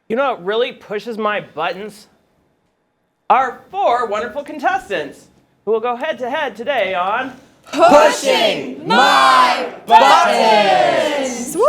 You know what really pushes my buttons? Our 4 wonderful contestants who will go head-to-head today on Pushing My Buttons! Woo!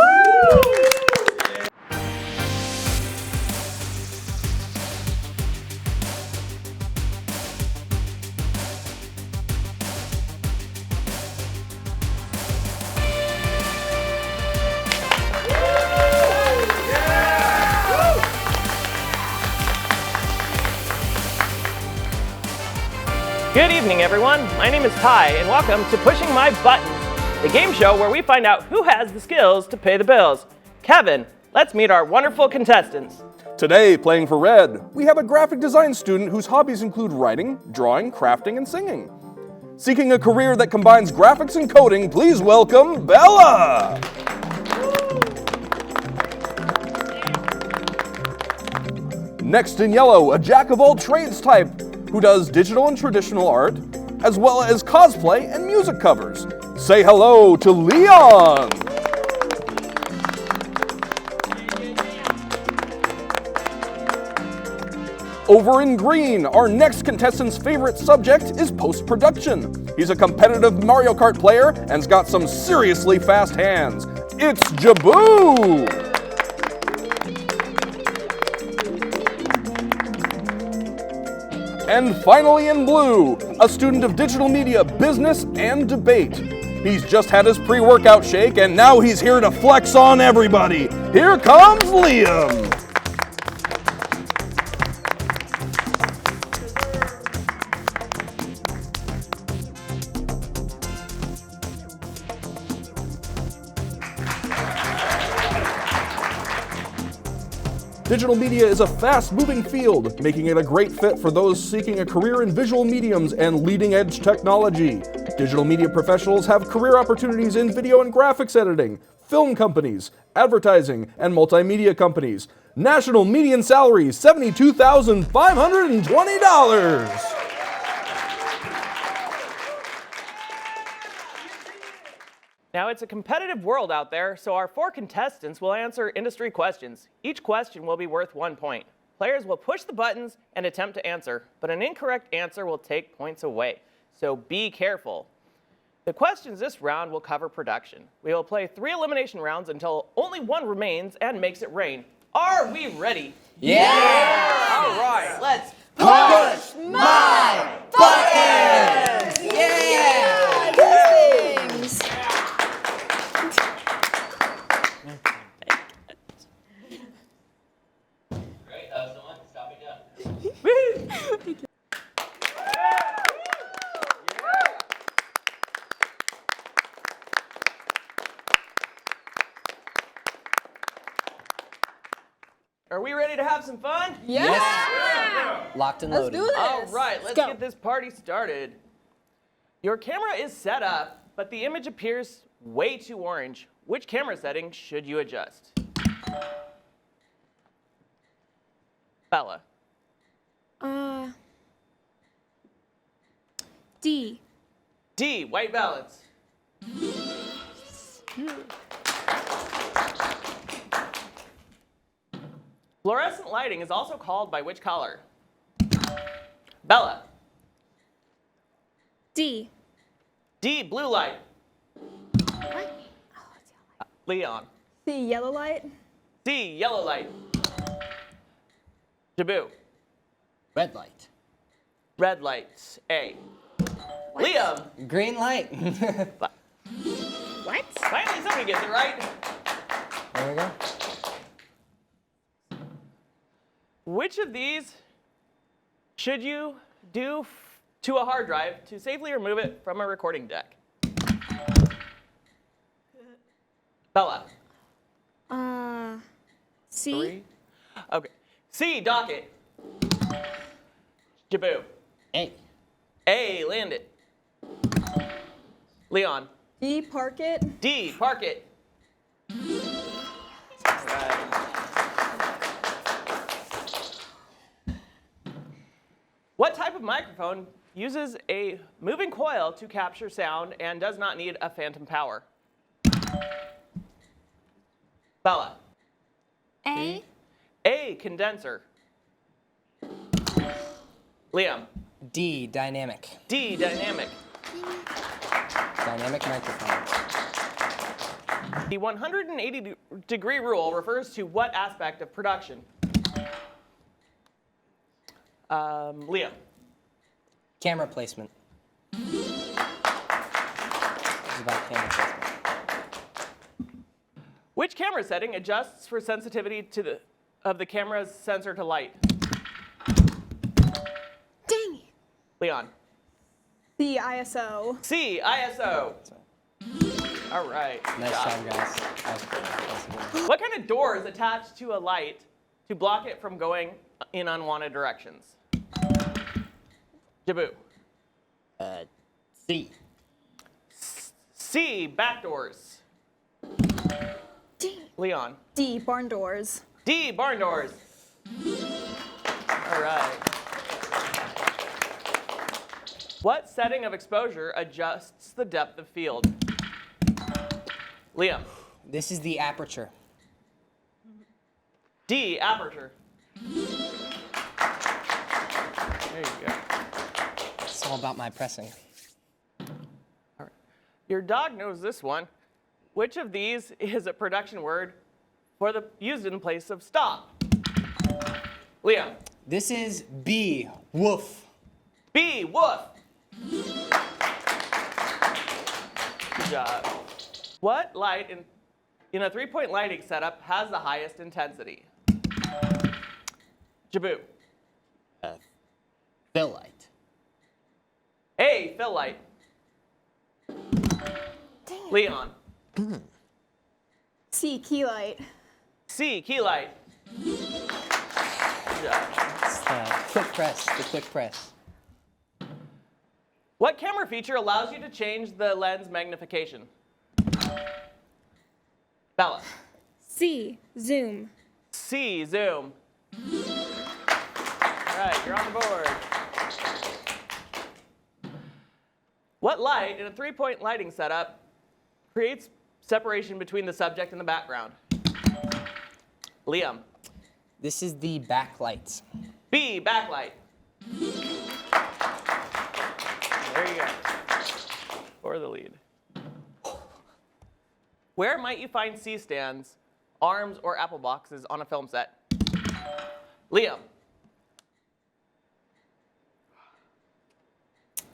Good evening, everyone. My name is Ty, and welcome to Pushing My Buttons, the game show where we find out who has the skills to pay the bills. Kevin, let's meet our wonderful contestants. Today, playing for Red, we have a graphic design student whose hobbies include writing, drawing, crafting, and singing. Seeking a career that combines graphics and coding, please welcome Bella! Next in yellow, a jack-of-all-trades type who does digital and traditional art, as well as cosplay and music covers. Say hello to Leon! Over in green, our next contestant's favorite subject is post-production. He's a competitive Mario Kart player and's got some seriously fast hands. It's Jaboo! And finally in blue, a student of digital media, business, and debate. He's just had his pre-workout shake and now he's here to flex on everybody. Here comes Liam! Digital media is a fast-moving field, making it a great fit for those seeking a career in visual mediums and leading-edge technology. Digital media professionals have career opportunities in video and graphics editing, film companies, advertising, and multimedia companies. National median salary, $72,520. Now, it's a competitive world out there, so our 4 contestants will answer industry questions. Each question will be worth 1 point. Players will push the buttons and attempt to answer, but an incorrect answer will take points away, so be careful. The questions this round will cover production. We will play 3 elimination rounds until only 1 remains and makes it rain. Are we ready? Yeah! All right, let's Push My Buttons! Yeah! These things! Great, someone stop me down. Are we ready to have some fun? Yes! Locked and Let's loaded. do this! All right, let's go. get this party started. Your camera is set up, but the image appears way too orange. Which camera setting should you adjust? Bella. D. D, white balance. Fluorescent lighting is also called by which color? Bella. D. D, blue light. What? Leon. See yellow light? C, yellow light. Jaboo. Red light. Red lights. A. Liam. Green light. What? Finally, somebody gets it right. There we go. Which of these should you do to a hard drive to safely remove it from a recording deck? Bella. C. 3. Okay. C, dock it. Jaboo. A. A, land it. Leon. D, park it. D, park it. What type of microphone uses a moving coil to capture sound and does not need a phantom power? Bella. A. A, condenser. Liam. D, dynamic. D, dynamic. Dynamic microphone. The 180-degree rule refers to what aspect of production? Liam. Camera placement. It's about camera placement. Which camera setting adjusts for sensitivity of the camera's sensor to light? Dang it. Leon. The ISO. C, ISO. All right. Nice job, guys. That was good. What kind of door is attached to a light to block it from going in unwanted directions? Jabu. C. C, back doors. Dang it. Leon. D, barn doors. D, barn doors. All right. What setting of exposure adjusts the depth of field? Liam. This is the aperture. D, aperture. There you go. It's all about my pressing. All right. Your dog knows this one. Which of these is a production word used in place of stop? Liam. This is B, woof. B, woof. Good job. What light in a three-point lighting setup has the highest intensity? Jabu. Fill light. A, fill light. Leon. C, key light. C, key light. Good job. It's the quick press, the quick press. What camera feature allows you to change the lens magnification? Bella. C. Zoom. C, zoom. All right, you're on the board. What light in a three-point lighting setup creates separation between the subject and the background? Liam. This is the backlight. B, backlight. There you go. For the lead. Where might you find C-stands, arms, or apple boxes on a film set? Liam.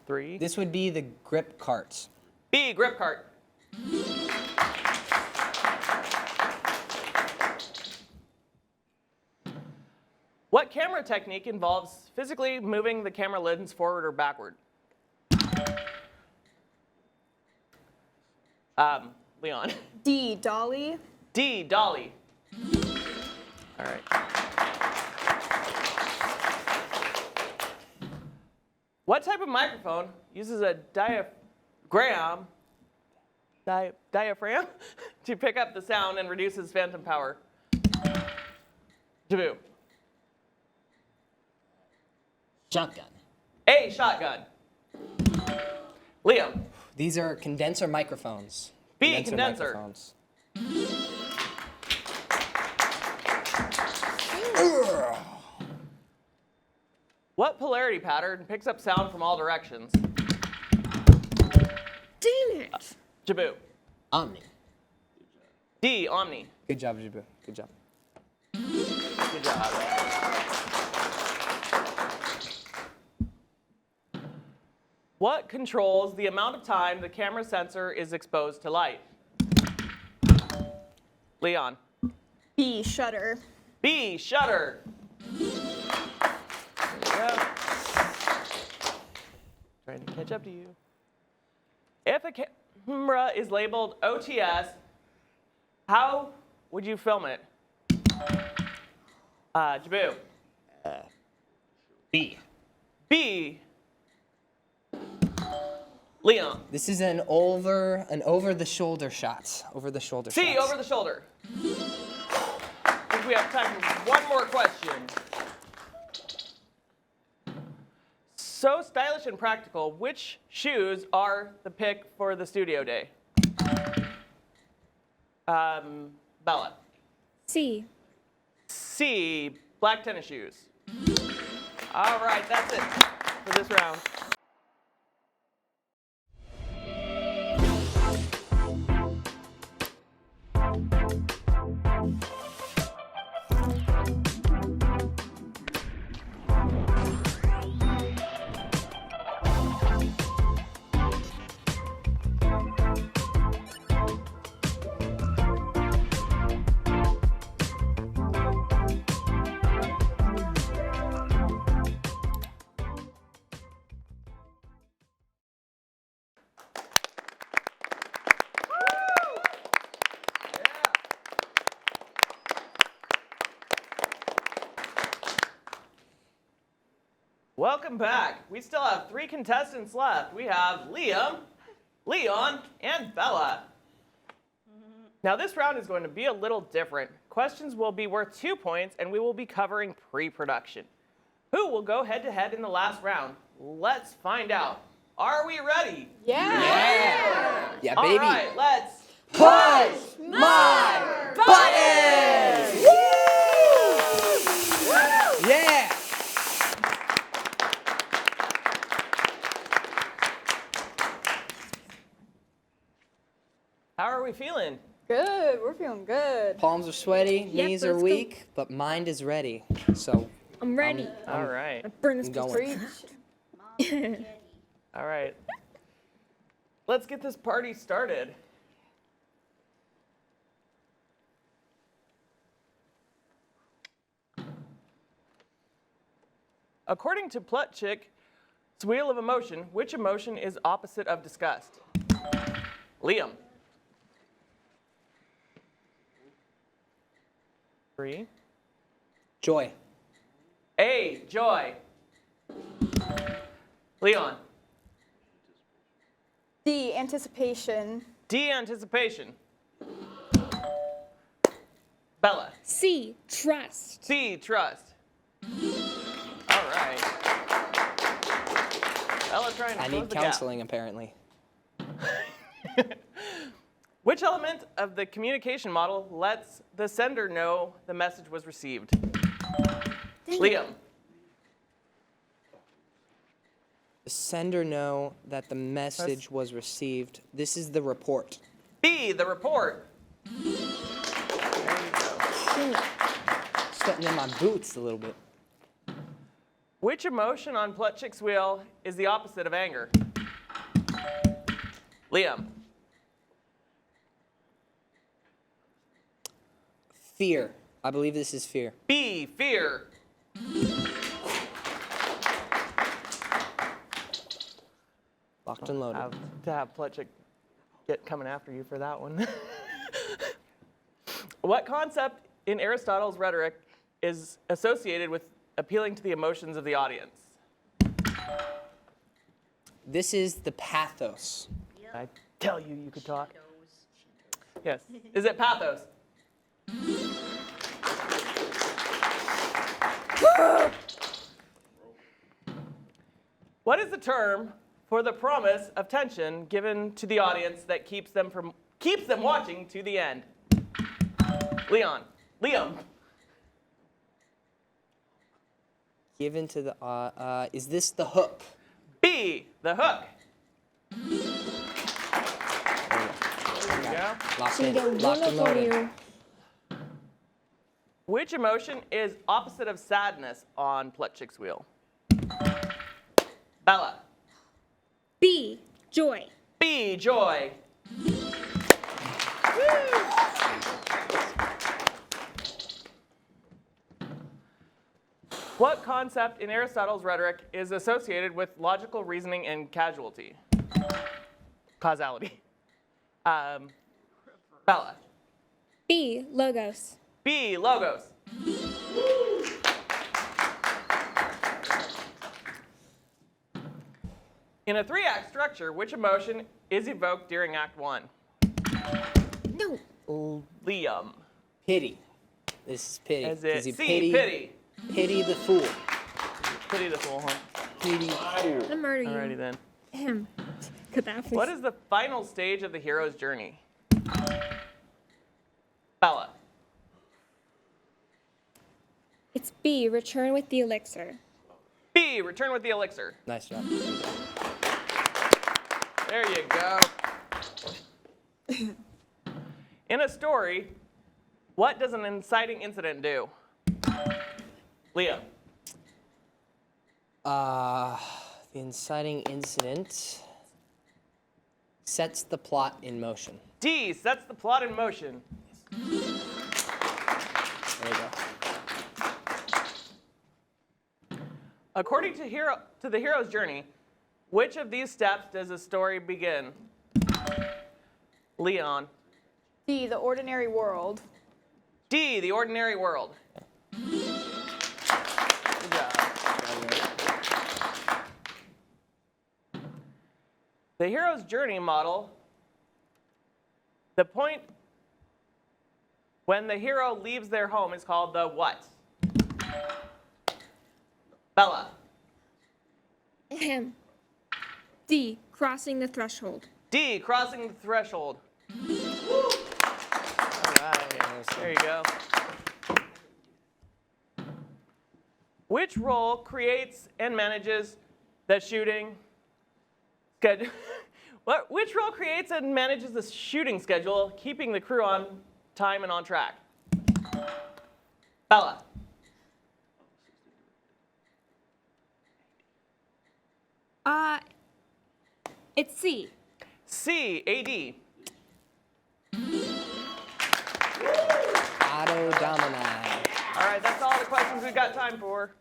3. This would be the grip cart. B, grip cart. What camera technique involves physically moving the camera lens forward or backward? Leon. D, dolly. D, dolly. All right. What type of microphone uses a diaphragm to pick up the sound and reduces phantom power? Jabu. Shotgun. A, shotgun. Liam. These are condenser microphones. B, condenser. Microphones. What polarity pattern picks up sound from all directions? Dang it. Jabu. Omni. D, omni. Good job, Jibu. Good job. Good job. What controls the amount of time the camera sensor is exposed to light? Leon. B, shutter. B, shutter. There you go. Trying to catch up to you. If a camera is labeled OTS, how would you film it? Jabu. B. B. Leon. This is an over the shoulder shot. Over the shoulder shot. C, over the shoulder. I think we have time for one more question. So stylish and practical, which shoes are the pick for the studio day? Bella. C. C, black tennis shoes. All right, that's it for this round. Welcome back. We still have 3 contestants left. We have Liam, Leon, and Bella. Now this round is going to be a little different. Questions will be worth 2 points, and we will be covering pre-production. Who will go head-to-head in the last round? Let's find out. Are we ready? Yeah, baby. All right, let's Push my buttons! Woo! Yeah! How are we feeling? Good. We're feeling good. Palms are sweaty, Yep, knees are let's go. weak, but mind is ready. So, I'm ready. All right. Burn this I'm going. Preach. All right. Let's get this party started. According to Plutchik's Wheel of Emotion, which emotion is opposite of disgust? Liam. 3. joy. A, joy. Leon. D, anticipation. D, anticipation. Bella. C, trust. C, trust. All right. Bella trying to I close need the gap. counseling, apparently. Which element of the communication model lets the sender know the message was received? Liam. The sender know that the message was received. This is the report. B, the report. Sweating in my boots a little bit. Which emotion on Plutchik's wheel is the opposite of anger? Liam. Fear. I believe this is fear. B, fear. Locked and loaded. To have Plutchik get coming after you for that one. What concept in Aristotle's rhetoric is associated with appealing to the emotions of the audience? This is the pathos. I tell you, you could talk. Yes. Is it pathos? What is the term for the promise of tension given to the audience that keeps them watching to the end? Leon. Liam. Given to the, is this the hook? B, the hook. There you go. Locked So you in. get Locked one and up on loaded. you. Which emotion is opposite of sadness on Plutchik's wheel? Bella. B, joy. B, joy. What concept in Aristotle's rhetoric is associated with logical reasoning and causality? Bella. B, logos. B, logos. In a 3-act structure, which emotion is evoked during Act 1? No. Liam. Pity. This is pity. Is 'Cause it you C, pity? Pity the fool. Pity the fool, huh? Pity the fool. I'm murder you. Alrighty then. Him. Gaddafi. What is the final stage of the hero's journey? Bella. It's B, return with the elixir. B, return with the elixir. Nice job. There you go. In a story, what does an inciting incident do? Leo. The inciting incident sets the plot in motion. D, sets the plot in motion. There you go. According to the hero's journey, which of these steps does the story begin? Leon. D, the ordinary world. D, the ordinary world. Good job. The hero's journey model, the point when the hero leaves their home is called the what? Bella. D, crossing the threshold. D, crossing the threshold. All right, there you go. Which role creates and manages the shooting schedule? Which role creates and manages the shooting schedule, keeping the crew on time and on track? Bella. It's C. C, AD. Auto Domini. All right, that's all the questions we've got time for.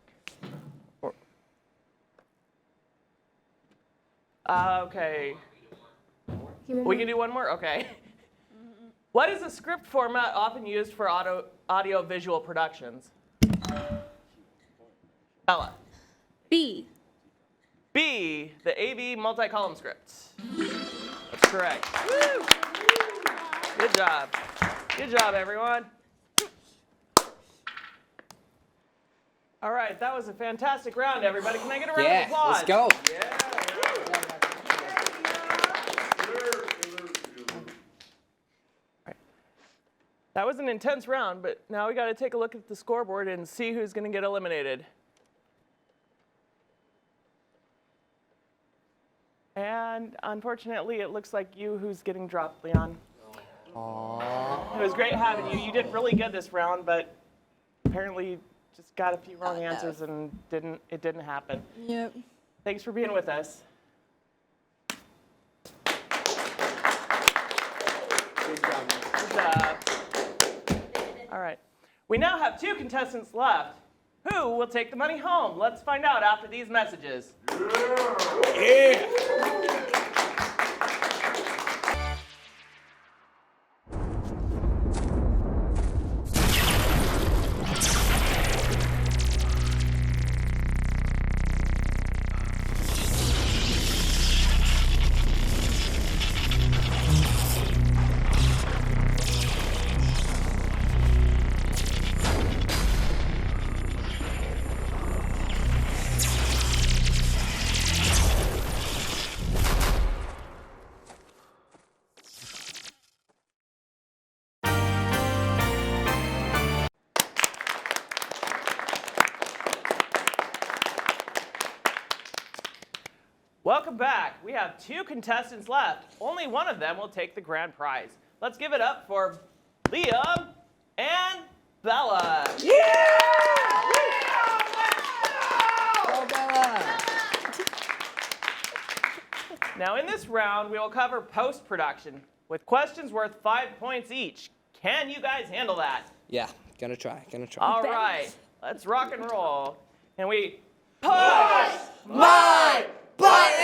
Okay. We can do one more? Okay. What is the script format often used for audio-visual productions? Bella. B. B, the AV multi-column script. That's correct. Woo! Good job. Good job, everyone. All right, that was a fantastic round, everybody. Can I get a round of applause? Let's go. That was an intense round, but now we got to take a look at the scoreboard and see who's going to get eliminated. And unfortunately, it looks like you who's getting dropped, Leon. Aww. It was great having you. You did really good this round, but apparently you just got a few wrong answers and it didn't happen. Yep. Thanks for being with us. Good job. All right. We now have 2 contestants left. Who will take the money home? Let's find out after these messages. Yeah. Welcome back. We have 2 contestants left. Only one of them will take the grand prize. Let's give it up for Liam and Bella. Yeah! Go, Bella! Now in this round, we will cover post-production with questions worth 5 points each. Can you guys handle that? Yeah, gonna try. All right, let's rock and roll. And we push my button!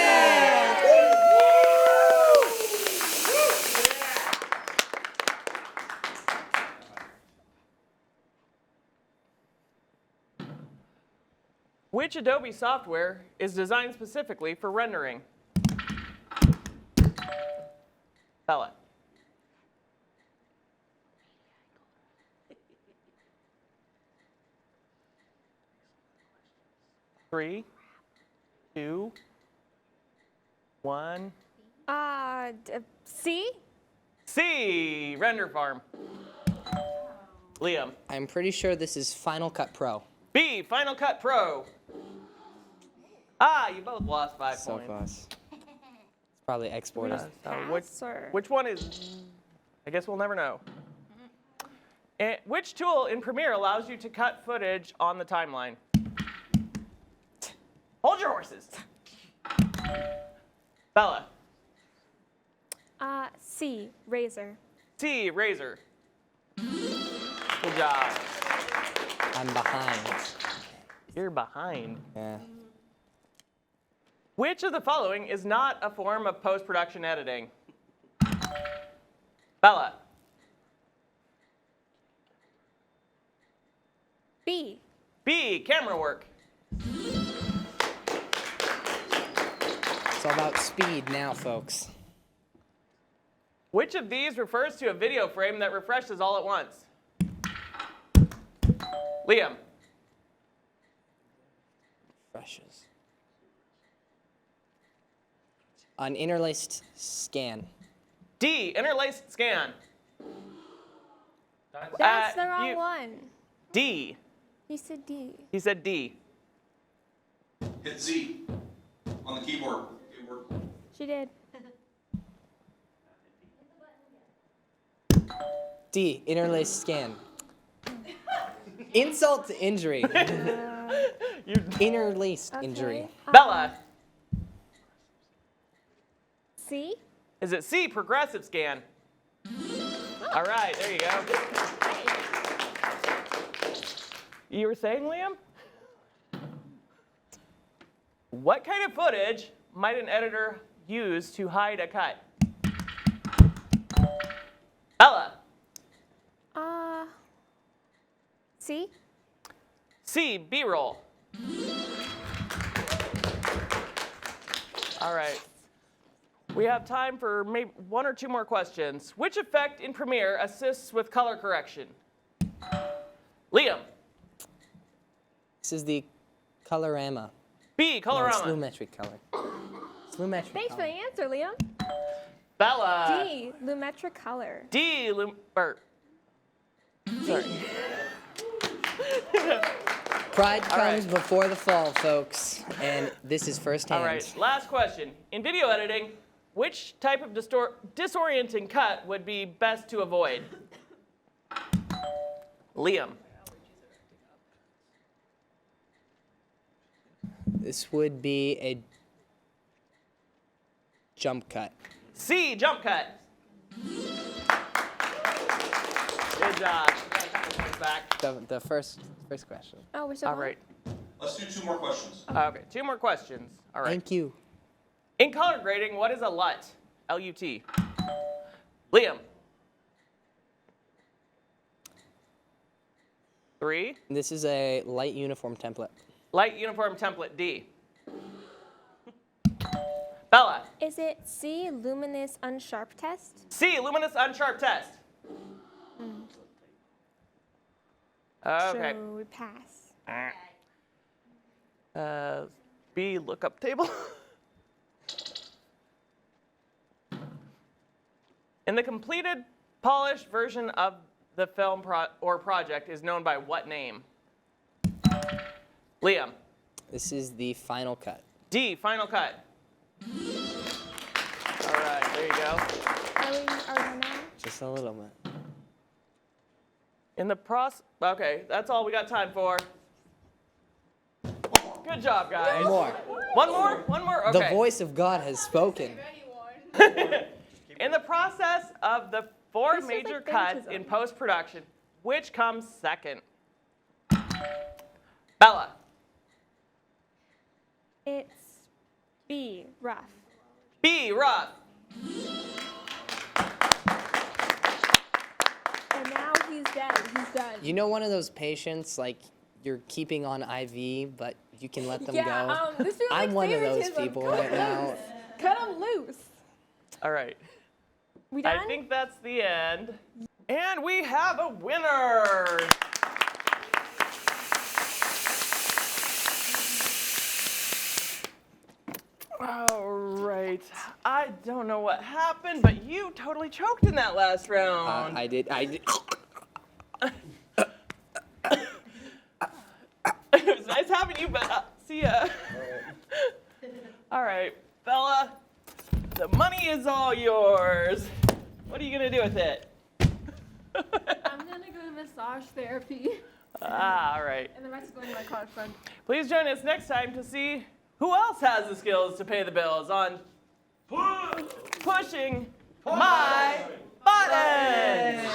Which Adobe software is designed specifically for rendering? Bella. Three, 2, 1. C? C, Render Farm. Liam. I'm pretty sure this is Final Cut Pro. B, Final Cut Pro. Ah, you both lost 5 So points. close. It's probably exported. So Pass or- which one is? I guess we'll never know. And which tool in Premiere allows you to cut footage on the timeline? Hold your horses. Bella. C, razor. C, razor. Good job. I'm behind. You're behind. Yeah. Which of the following is not a form of post-production editing? Bella. B, B, camera work. It's all about speed now, folks. Which of these refers to a video frame that refreshes all at once? Liam. Brushes. An interlaced scan. D, interlaced scan. that's the wrong you- one. D. You said D. He said D. Hit Z on the keyboard. She did. D, interlaced scan. Insult to injury. Interlaced injury. Okay. Bella. C, Is it C, progressive scan? All right, there you go. You were saying, Liam? What kind of footage might an editor use to hide a cut? Bella. C, C, B-roll. All right. We have time for maybe 1 or 2 more questions. Which effect in Premiere assists with color correction? Liam. This is the colorama. B, No, it's colorama. Lumetric color. It's Lumetric thanks for color. the answer, Liam. Bella. D, lumetric color. D, sorry. Pride All right. comes before the fall, folks, and this is firsthand. All right, last question. In video editing, which type of disorienting cut would be best to avoid? Liam. This would be a jump cut. C, jump cut. Good job. Back. The first question. Oh, we're still All on? right. Let's do 2 more questions. Okay, 2 more questions. All right. Thank you. In color grading, what is a LUT? L-U-T. Liam. 3. This is a light uniform template. Light uniform template, D. Bella. Is it C, luminous unsharp test? C, luminous unsharp test. Okay. So we pass. B, lookup table. In the completed, polished version of the film project is known by what name? Liam. This is the final cut. D, final cut. All right, there you go. Are we done now? Just a little bit. In the okay, that's all we got time for. Good job, guys. One more. One more? One more? Okay. The voice of God has spoken. In the process of the 4 This is major like cuts favoritism. in post-production, which comes second? Bella. It's B, rough. B, rough. And now he's dead. He's done. You know one of those patients, like, you're keeping on IV, but you can let them Yeah, go? this feels I'm like one of those favoritism. people Cut right him now. loose. Cut him loose. All right. We done? I think that's the end. And we have a winner. All right. I don't know what happened, but you totally choked in that last round. I did. Nice having you, Bella. See ya. All right, Bella, the money is all yours. What are you gonna do with it? I'm gonna go to massage therapy. All right. And the rest is going to my college fund. Please join us next time to see who else has the skills to pay the bills on pushing my buttons.